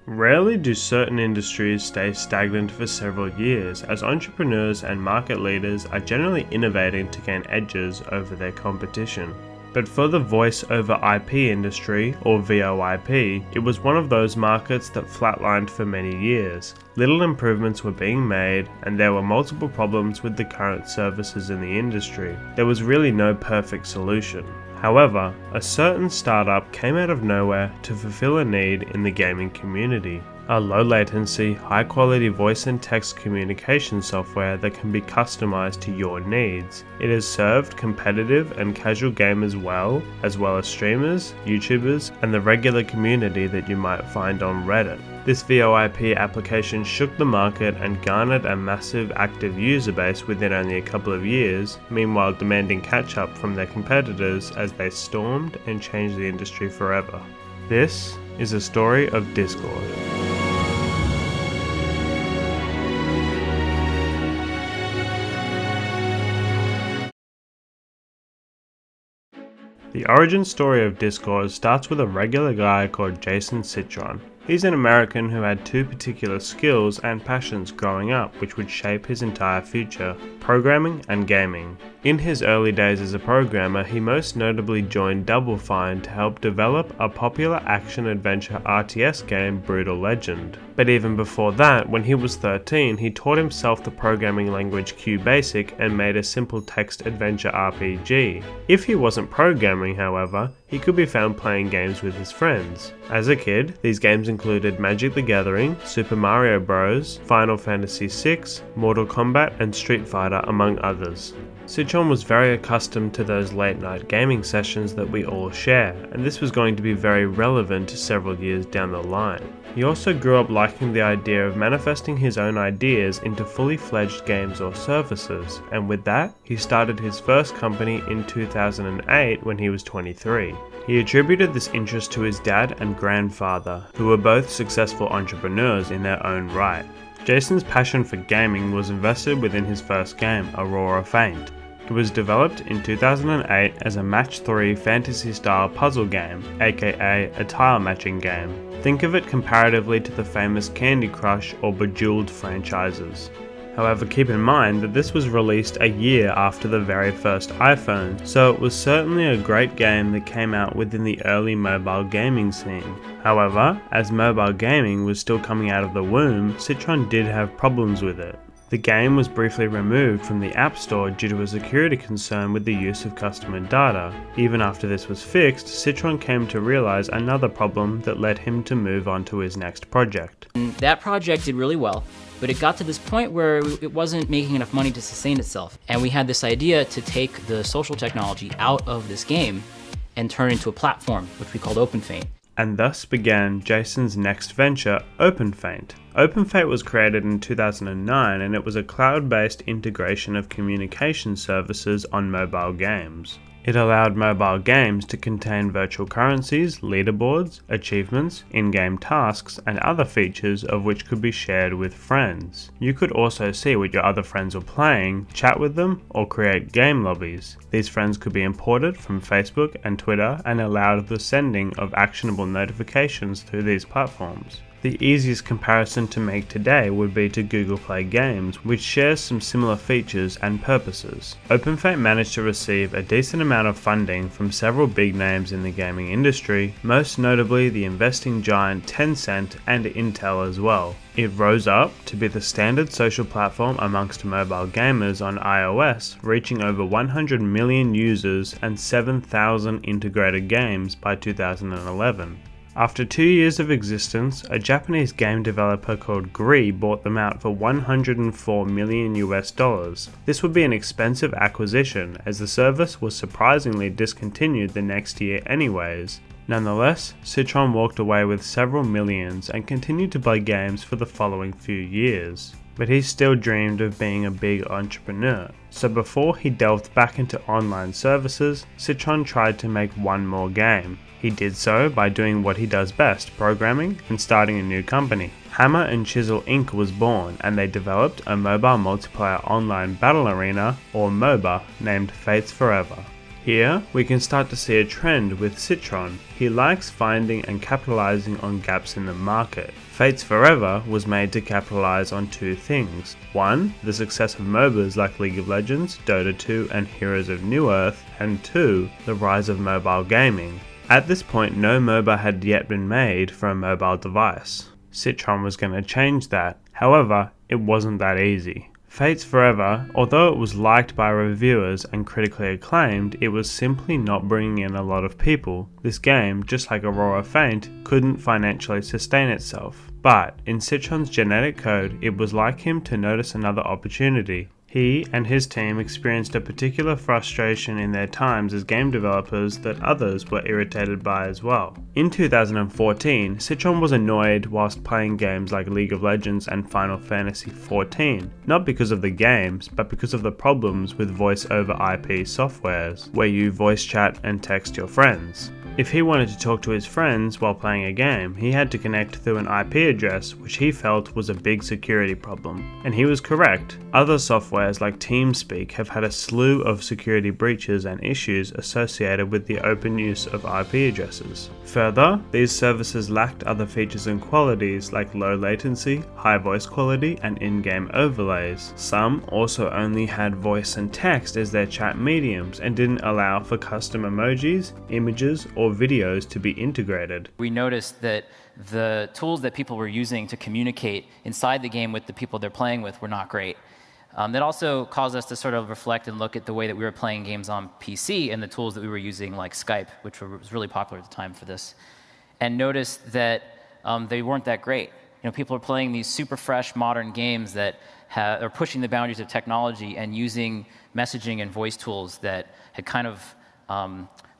Rarely do certain industries stay stagnant for several years, as entrepreneurs and market leaders are generally innovating to gain edges over their competition. But for the voice over IP industry, or VoIP, it was one of those markets that flatlined for many years. Little improvements were being made, and there were multiple problems with the current services in the industry. There was really no perfect solution. However, a certain startup came out of nowhere to fulfill a need in the gaming community. A low latency, high quality voice and text communication software that can be customized to your needs. It has served competitive and casual gamers well as streamers, YouTubers, and the regular community that you might find on Reddit. This VoIP application shook the market and garnered a massive active user base within only a couple of years, meanwhile demanding catch-up from their competitors as they stormed and changed the industry forever. This is a story of Discord. The origin story of Discord starts with a regular guy called Citron. He's an American who had two particular skills and passions growing up which would shape his entire future: programming and gaming. In his early days as a programmer, he most notably joined Double Fine to help develop a popular action-adventure RTS game, Brutal Legend. But even before that, when he was 13, he taught himself the programming language QBasic and made a simple text adventure RPG. If he wasn't programming, however, he could be found playing games with his friends. As a kid, these games included Magic the Gathering, Super Mario Bros., Final Fantasy VI, Mortal Kombat, and Street Fighter, among others. Citron was very accustomed to those late-night gaming sessions that we all share, and this was going to be very relevant several years down the line. He also grew up liking the idea of manifesting his own ideas into fully fledged games or services, and with that, he started his first company in 2008 when he was 23. He attributed this interest to his dad and grandfather, who were both successful entrepreneurs in their own right. Jason's passion for gaming was invested within his first game, Aurora Faint. It was developed in 2008 as a match 3 fantasy-style puzzle game, aka a tile matching game. Think of it comparatively to the famous Candy Crush or Bejeweled franchises. However, keep in mind that this was released a year after the very first iPhone, so it was certainly a great game that came out within the early mobile gaming scene. However, as mobile gaming was still coming out of the womb, Citron did have problems with it. The game was briefly removed from the App Store due to a security concern with the use of customer data. Even after this was fixed, Citron came to realize another problem that led him to move on to his next project. That project did really well, but it got to this point where it wasn't making enough money to sustain itself. And we had this idea to take the social technology out of this game and turn it into a platform, which we called OpenFaint. And thus began Jason's next venture, OpenFaint. OpenFaint was created in 2009 and it was a cloud-based integration of communication services on mobile games. It allowed mobile games to contain virtual currencies, leaderboards, achievements, in-game tasks, and other features of which could be shared with friends. You could also see what your other friends were playing, chat with them, or create game lobbies. These friends could be imported from Facebook and Twitter and allowed the sending of actionable notifications through these platforms. The easiest comparison to make today would be to Google Play Games, which shares some similar features and purposes. OpenFaint managed to receive a decent amount of funding from several big names in the gaming industry, most notably the investing giant Tencent and Intel as well. It rose up to be the standard social platform amongst mobile gamers on iOS, reaching over 100 million users and 7,000 integrated games by 2011. After 2 years of existence, a Japanese game developer called Gree bought them out for $104 million US. This would be an expensive acquisition, as the service was surprisingly discontinued the next year anyways. Nonetheless, Citron walked away with several millions and continued to play games for the following few years. But he still dreamed of being a big entrepreneur. So before he delved back into online services, Citron tried to make one more game. He did so by doing what he does best, programming and starting a new company. Hammer and Chisel Inc. was born, and they developed a mobile multiplayer online battle arena, or MOBA, named Fates Forever. Here, we can start to see a trend with Citron. He likes finding and capitalizing on gaps in the market. Fates Forever was made to capitalize on two things. One, the success of MOBAs like League of Legends, Dota 2 and Heroes of Newerth, and two, the rise of mobile gaming. At this point, no MOBA had yet been made for a mobile device. Citron was going to change that. However, it wasn't that easy. Fates Forever, although it was liked by reviewers and critically acclaimed, it was simply not bringing in a lot of people. This game, just like Aurora Faint, couldn't financially sustain itself. But in Citron's genetic code, it was like him to notice another opportunity. He and his team experienced a particular frustration in their times as game developers that others were irritated by as well. In 2014, Citron was annoyed whilst playing games like League of Legends and Final Fantasy XIV, not because of the games, but because of the problems with voice over IP softwares, where you voice chat and text your friends. If he wanted to talk to his friends while playing a game, he had to connect through an IP address, which he felt was a big security problem. And he was correct. Other softwares like TeamSpeak have had a slew of security breaches and issues associated with the open use of IP addresses. Further, these services lacked other features and qualities like low latency, high voice quality, and in-game overlays. Some also only had voice and text as their chat mediums and didn't allow for custom emojis, images, or videos to be integrated. We noticed that the tools that people were using to communicate inside the game with the people they're playing with were not great. That also caused us to sort of reflect and look at the way that we were playing games on PC and the tools that we were using like Skype, which was really popular at the time for this, and noticed that they weren't that great. You know, people are playing these super fresh modern games that are pushing the boundaries of technology and using messaging and voice tools that had kind of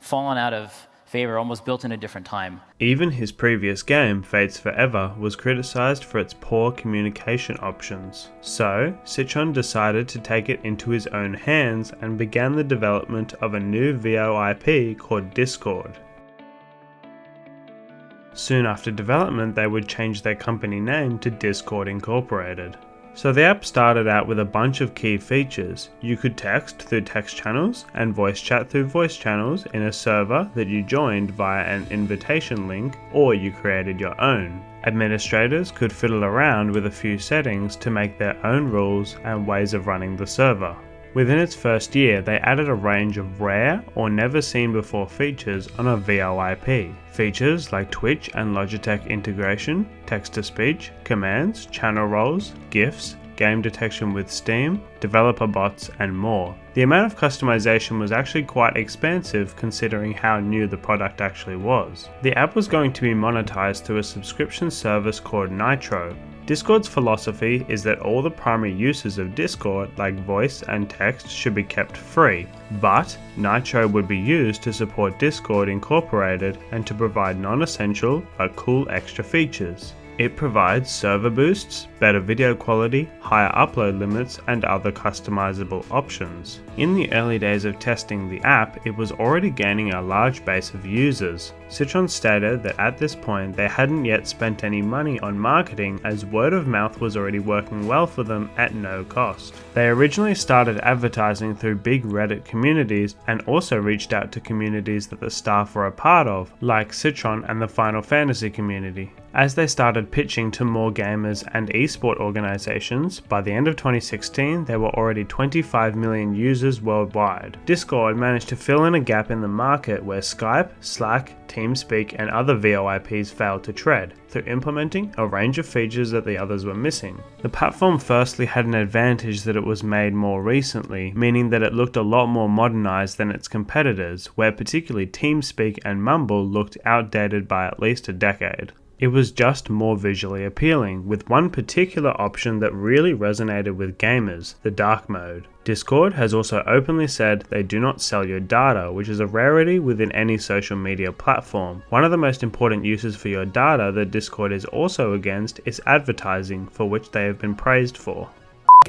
fallen out of favor, almost built in a different time. Even his previous game, Fates Forever, was criticized for its poor communication options. So, Citron decided to take it into his own hands and began the development of a new VoIP called Discord. Soon after development, they would change their company name to Discord Incorporated. So the app started out with a bunch of key features. You could text through text channels and voice chat through voice channels in a server that you joined via an invitation link, or you created your own. Administrators could fiddle around with a few settings to make their own rules and ways of running the server. Within its first year, they added a range of rare or never seen before features on a VoIP. Features like Twitch and Logitech integration, text-to-speech, commands, channel roles, GIFs, game detection with Steam, developer bots, and more. The amount of customization was actually quite expansive considering how new the product actually was. The app was going to be monetized through a subscription service called Nitro. Discord's philosophy is that all the primary uses of Discord, like voice and text, should be kept free, but Nitro would be used to support Discord Incorporated and to provide non-essential but cool extra features. It provides server boosts, better video quality, higher upload limits, and other customizable options. In the early days of testing the app, it was already gaining a large base of users. Citron stated that at this point they hadn't yet spent any money on marketing as word of mouth was already working well for them at no cost. They originally started advertising through big Reddit communities and also reached out to communities that the staff were a part of, like Citron and the Final Fantasy community. As they started pitching to more gamers and esport organizations, by the end of 2016 there were already 25 million users worldwide. Discord managed to fill in a gap in the market where Skype, Slack, TeamSpeak and other VoIPs failed to tread, through implementing a range of features that the others were missing. The platform firstly had an advantage that it was made more recently, meaning that it looked a lot more modernized than its competitors, where particularly TeamSpeak and Mumble looked outdated by at least a decade. It was just more visually appealing, with one particular option that really resonated with gamers, the dark mode. Discord has also openly said they do not sell your data, which is a rarity within any social media platform. One of the most important uses for your data that Discord is also against is advertising, for which they have been praised for.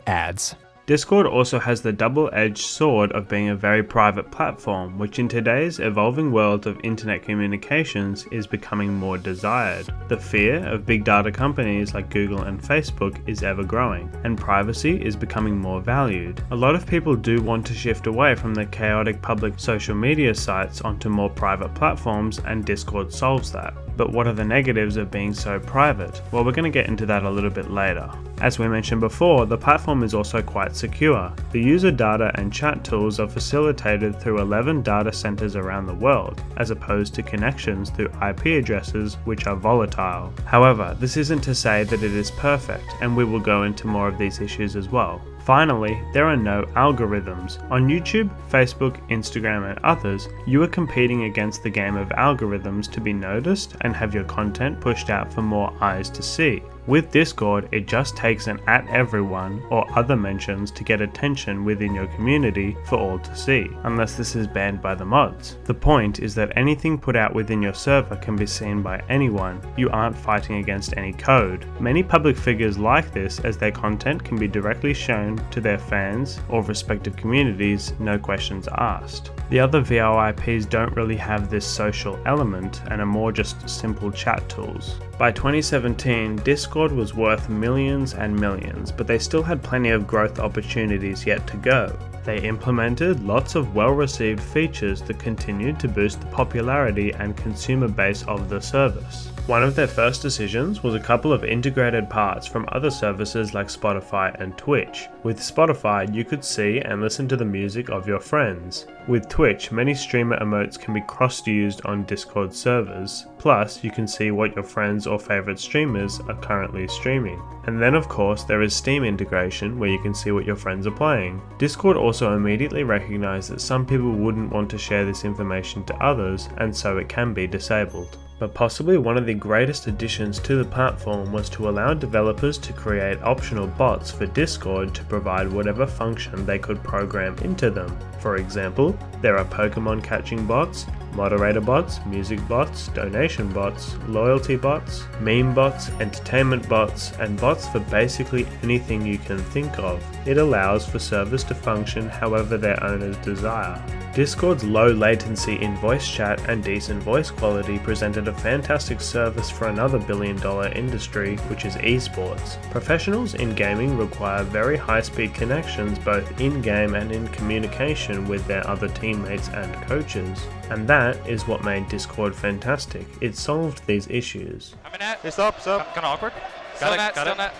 Ads. Discord also has the double-edged sword of being a very private platform, which in today's evolving world of internet communications is becoming more desired. The fear of big data companies like Google and Facebook is ever growing, and privacy is becoming more valued. A lot of people do want to shift away from the chaotic public social media sites onto more private platforms, and Discord solves that. But what are the negatives of being so private? Well, we're going to get into that a little bit later. As we mentioned before, the platform is also quite secure. The user data and chat tools are facilitated through 11 data centers around the world, as opposed to connections through IP addresses which are volatile. However, this isn't to say that it is perfect, and we will go into more of these issues as well. Finally, there are no algorithms. On YouTube, Facebook, Instagram and others, you are competing against the game of algorithms to be noticed and have your content pushed out for more eyes to see. With Discord, it just takes an @everyone or other mentions to get attention within your community for all to see, unless this is banned by the mods. The point is that anything put out within your server can be seen by anyone. You aren't fighting against any code. Many public figures like this, as their content can be directly shown to their fans or respective communities, no questions asked. The other VoIPs don't really have this social element and are more just simple chat tools. By 2017, Discord was worth millions and millions, but they still had plenty of growth opportunities yet to go. They implemented lots of well-received features that continued to boost the popularity and consumer base of the service. One of their first decisions was a couple of integrated parts from other services like Spotify and Twitch. With Spotify, you could see and listen to the music of your friends. With Twitch, many streamer emotes can be cross-used on Discord servers. Plus, you can see what your friends or favorite streamers are currently streaming. And then of course, there is Steam integration where you can see what your friends are playing. Discord also immediately recognized that some people wouldn't want to share this information to others, and so it can be disabled. But possibly one of the greatest additions to the platform was to allow developers to create optional bots for Discord to provide whatever function they could program into them. For example, there are Pokemon catching bots, moderator bots, music bots, donation bots, loyalty bots, meme bots, entertainment bots, and bots for basically anything you can think of. It allows for servers to function however their owners desire. Discord's low latency in voice chat and decent voice quality presented a fantastic service for another billion-dollar industry, which is esports. Professionals in gaming require very high-speed connections both in-game and in communication with their other teammates and coaches. And that is what made Discord fantastic. It solved these issues. I'm in net. Hey, stop. Kind of awkward. Got it. Still net.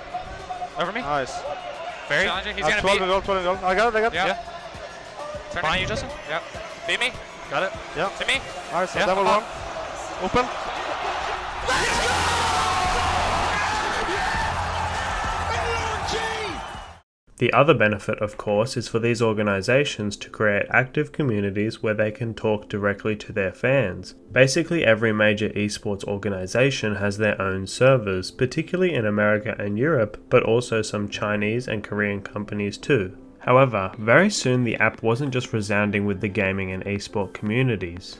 Over me. Nice. Very challenging. He's gonna beat. 12 goal. I got it. Yeah. Turn on you, Justin. Yeah. Beat me. Got it. Yeah. To me. Nice. Yeah. Double one. Open. The other benefit, of course, is for these organizations to create active communities where they can talk directly to their fans. Basically, every major esports organization has their own servers, particularly in America and Europe, but also some Chinese and Korean companies too. However, very soon the app wasn't just resounding with the gaming and esport communities.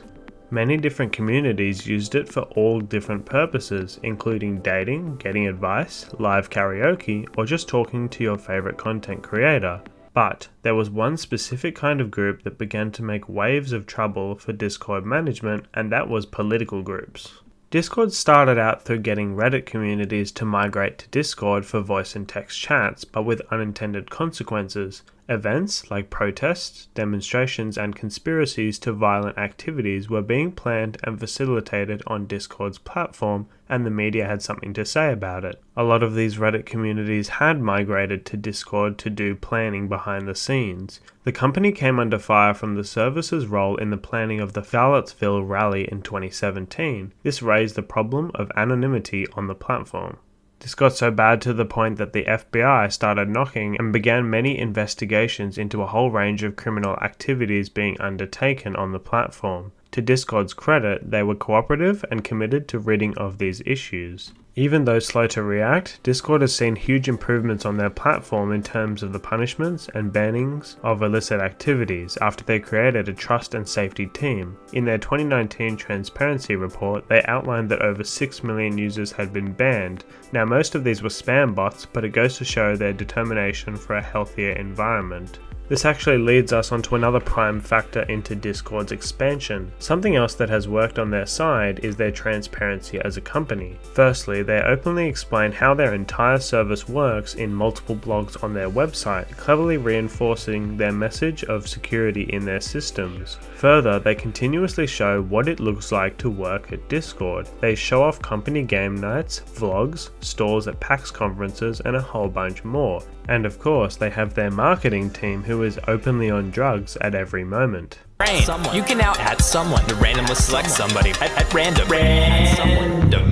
Many different communities used it for all different purposes, including dating, getting advice, live karaoke, or just talking to your favorite content creator. But there was one specific kind of group that began to make waves of trouble for Discord management, and that was political groups. Discord started out through getting Reddit communities to migrate to Discord for voice and text chats, but with unintended consequences. Events like protests, demonstrations, and conspiracies to violent activities were being planned and facilitated on Discord's platform, and the media had something to say about it. A lot of these Reddit communities had migrated to Discord to do planning behind the scenes. The company came under fire from the service's role in the planning of the Charlottesville rally in 2017. This raised the problem of anonymity on the platform. This got so bad to the point that the FBI started knocking and began many investigations into a whole range of criminal activities being undertaken on the platform. To Discord's credit, they were cooperative and committed to ridding of these issues. Even though slow to react, Discord has seen huge improvements on their platform in terms of the punishments and bannings of illicit activities after they created a trust and safety team. In their 2019 transparency report, they outlined that over 6 million users had been banned. Now most of these were spam bots, but it goes to show their determination for a healthier environment. This actually leads us onto another prime factor into Discord's expansion. Something else that has worked on their side is their transparency as a company. Firstly, they openly explain how their entire service works in multiple blogs on their website, cleverly reinforcing their message of security in their systems. Further, they continuously show what it looks like to work at Discord. They show off company game nights, vlogs, stalls at PAX conferences, and a whole bunch more. And of course, they have their marketing team who is openly on drugs at every moment. You can now add someone to randomly select somebody at random. Add someone.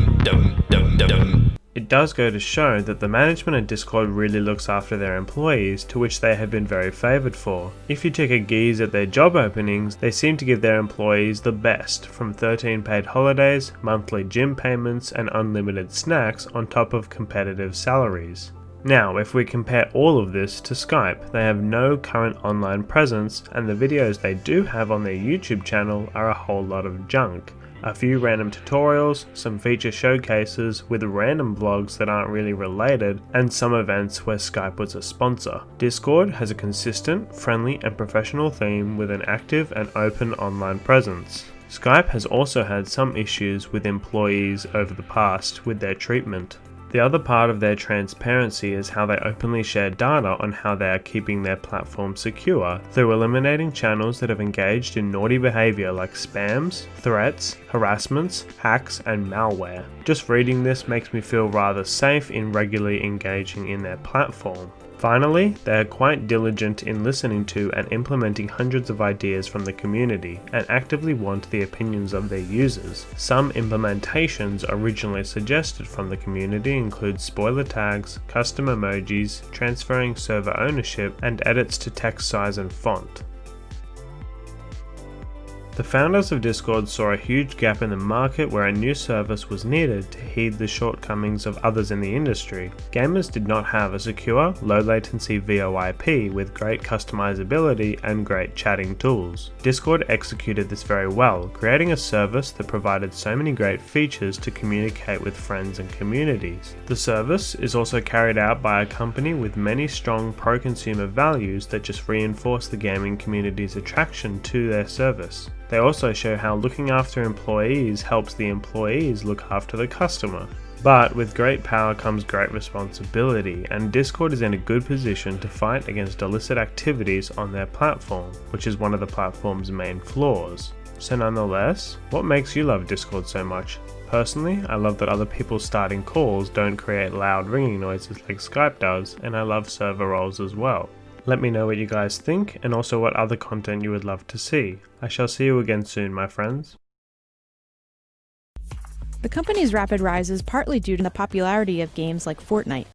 It does go to show that the management at Discord really looks after their employees, to which they have been very favoured for. If you take a gaze at their job openings, they seem to give their employees the best, from 13 paid holidays, monthly gym payments, and unlimited snacks on top of competitive salaries. Now, if we compare all of this to Skype, they have no current online presence, and the videos they do have on their YouTube channel are a whole lot of junk. A few random tutorials, some feature showcases with random vlogs that aren't really related, and some events where Skype was a sponsor. Discord has a consistent, friendly and professional theme with an active and open online presence. Skype has also had some issues with employees over the past with their treatment. The other part of their transparency is how they openly share data on how they are keeping their platform secure through eliminating channels that have engaged in naughty behavior like spams, threats, harassments, hacks, and malware. Just reading this makes me feel rather safe in regularly engaging in their platform. Finally, they are quite diligent in listening to and implementing hundreds of ideas from the community, and actively want the opinions of their users. Some implementations originally suggested from the community include spoiler tags, custom emojis, transferring server ownership, and edits to text size and font. The founders of Discord saw a huge gap in the market where a new service was needed to heed the shortcomings of others in the industry. Gamers did not have a secure, low latency VoIP with great customizability and great chatting tools. Discord executed this very well, creating a service that provided so many great features to communicate with friends and communities. The service is also carried out by a company with many strong pro-consumer values that just reinforce the gaming community's attraction to their service. They also show how looking after employees helps the employees look after the customer. But with great power comes great responsibility, and Discord is in a good position to fight against illicit activities on their platform, which is one of the platform's main flaws. So nonetheless, what makes you love Discord so much? Personally, I love that other people starting calls don't create loud ringing noises like Skype does, and I love server roles as well. Let me know what you guys think, and also what other content you would love to see. I shall see you again soon, my friends. The company's rapid rise is partly due to the popularity of games like Fortnite.